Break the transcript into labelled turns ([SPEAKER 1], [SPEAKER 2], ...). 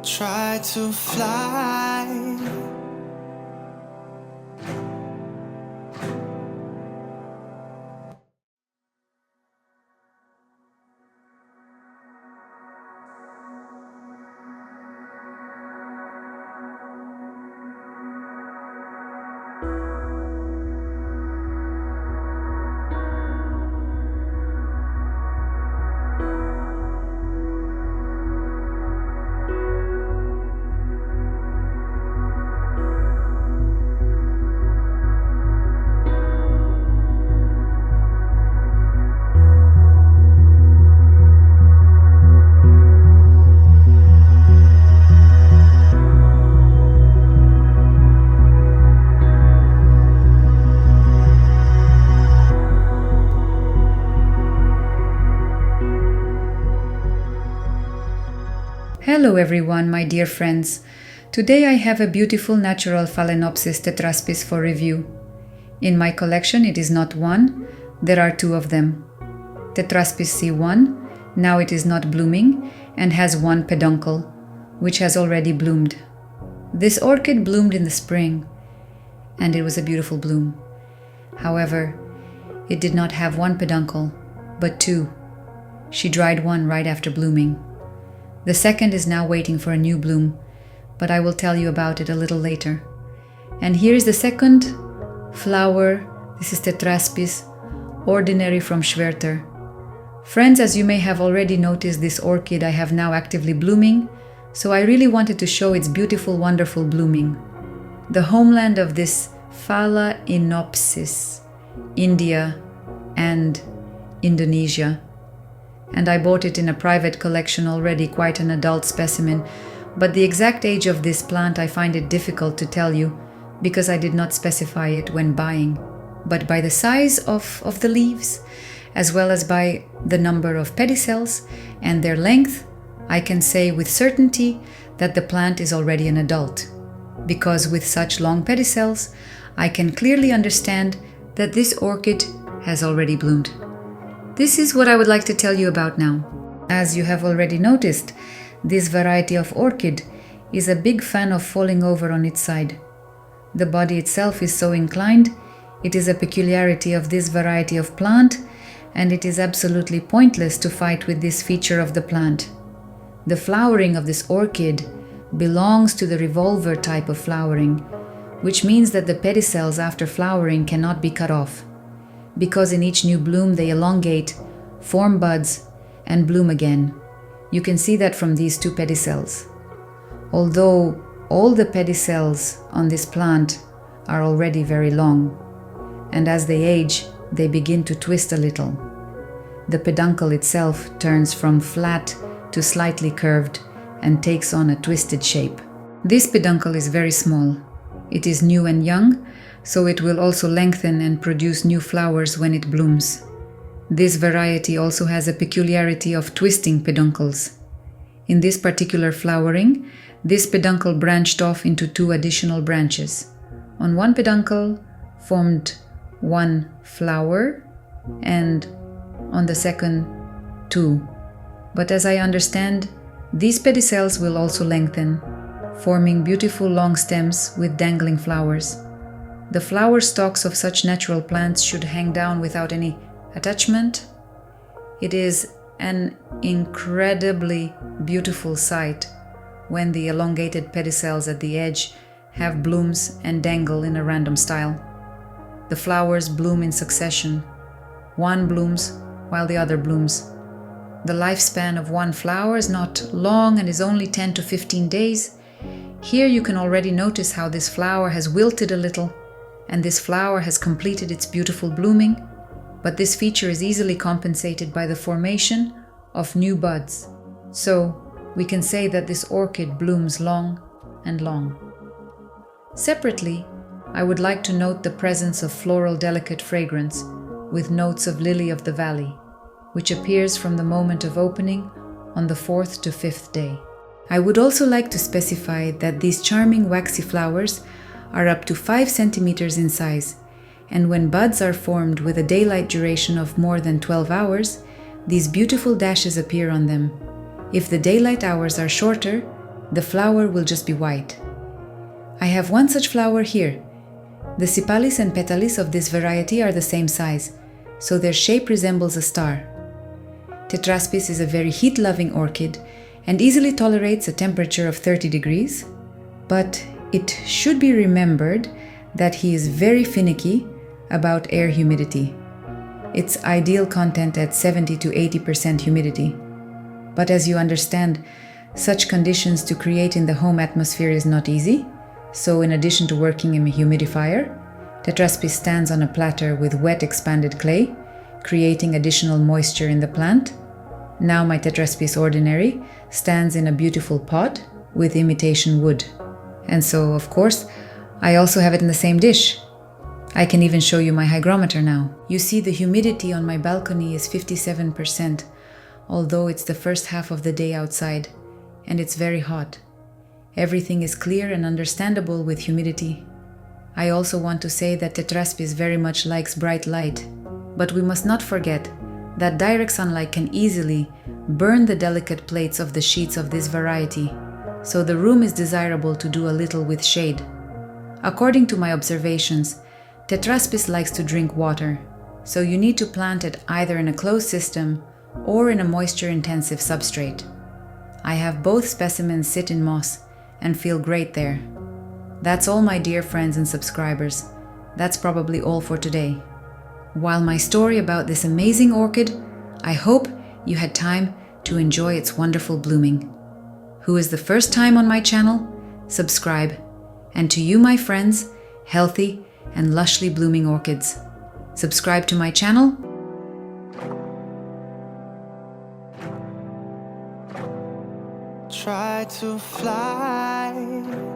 [SPEAKER 1] Try to fly.
[SPEAKER 2] Hello everyone, my dear friends. Today I have a beautiful natural phalaenopsis tetraspis for review. In my collection it is not one, there are two of them. Tetraspis C1, now it is not blooming and has one peduncle, which has already bloomed. This orchid bloomed in the spring and it was a beautiful bloom. However, it did not have one peduncle, but two. She dried one right after blooming. The second is now waiting for a new bloom, but I will tell you about it a little later. And here is the second flower. This is Tetraspis, ordinary from Schwerter. Friends, as you may have already noticed, this orchid I have now actively blooming, so I really wanted to show its beautiful, wonderful blooming. The homeland of this phalaenopsis, India and Indonesia. And I bought it in a private collection already, quite an adult specimen, but the exact age of this plant I find it difficult to tell you because I did not specify it when buying. But by the size of the leaves, as well as by the number of pedicels and their length, I can say with certainty that the plant is already an adult. Because with such long pedicels, I can clearly understand that this orchid has already bloomed. This is what I would like to tell you about now. As you have already noticed, this variety of orchid is a big fan of falling over on its side. The body itself is so inclined, it is a peculiarity of this variety of plant, and it is absolutely pointless to fight with this feature of the plant. The flowering of this orchid belongs to the revolver type of flowering, which means that the pedicels after flowering cannot be cut off, because in each new bloom they elongate, form buds, and bloom again. You can see that from these two pedicels. Although all the pedicels on this plant are already very long, and as they age, they begin to twist a little. The peduncle itself turns from flat to slightly curved and takes on a twisted shape. This peduncle is very small. It is new and young, so it will also lengthen and produce new flowers when it blooms. This variety also has a peculiarity of twisting peduncles. In this particular flowering, this peduncle branched off into two additional branches. On one peduncle formed one flower, and on the second, two. But as I understand, these pedicels will also lengthen, forming beautiful long stems with dangling flowers. The flower stalks of such natural plants should hang down without any attachment. It is an incredibly beautiful sight when the elongated pedicels at the edge have blooms and dangle in a random style. The flowers bloom in succession. One blooms while the other blooms. The lifespan of one flower is not long and is only 10 to 15 days. Here you can already notice how this flower has wilted a little, and this flower has completed its beautiful blooming, but this feature is easily compensated by the formation of new buds. So we can say that this orchid blooms long and long. Separately, I would like to note the presence of floral delicate fragrance with notes of lily of the valley, which appears from the moment of opening on the 4th to 5th day. I would also like to specify that these charming waxy flowers are up to 5 centimeters in size, and when buds are formed with a daylight duration of more than 12 hours, these beautiful dashes appear on them. If the daylight hours are shorter, the flower will just be white. I have one such flower here. The sepalis and petals of this variety are the same size, so their shape resembles a star. Tetraspis is a very heat-loving orchid and easily tolerates a temperature of 30 degrees, but it should be remembered that he is very finicky about air humidity. Its ideal content at 70 to 80% humidity. But as you understand, such conditions to create in the home atmosphere is not easy, so in addition to working in a humidifier, Tetraspis stands on a platter with wet expanded clay, creating additional moisture in the plant. Now my Tetraspis ordinary stands in a beautiful pot with imitation wood. And so, of course, I also have it in the same dish. I can even show you my hygrometer now. You see the humidity on my balcony is 57%, although it's the first half of the day outside, and it's very hot. Everything is clear and understandable with humidity. I also want to say that Tetraspis very much likes bright light, but we must not forget that direct sunlight can easily burn the delicate plates of the sheets of this variety, so the room is desirable to do a little with shade. According to my observations, Tetraspis likes to drink water, so you need to plant it either in a closed system or in a moisture-intensive substrate. I have both specimens sit in moss and feel great there. That's all, my dear friends and subscribers. That's probably all for today. While my story about this amazing orchid, I hope you had time to enjoy its wonderful blooming. Who is the first time on my channel? Subscribe. And to you, my friends, healthy and lushly blooming orchids. Subscribe to my channel.
[SPEAKER 1] Try to fly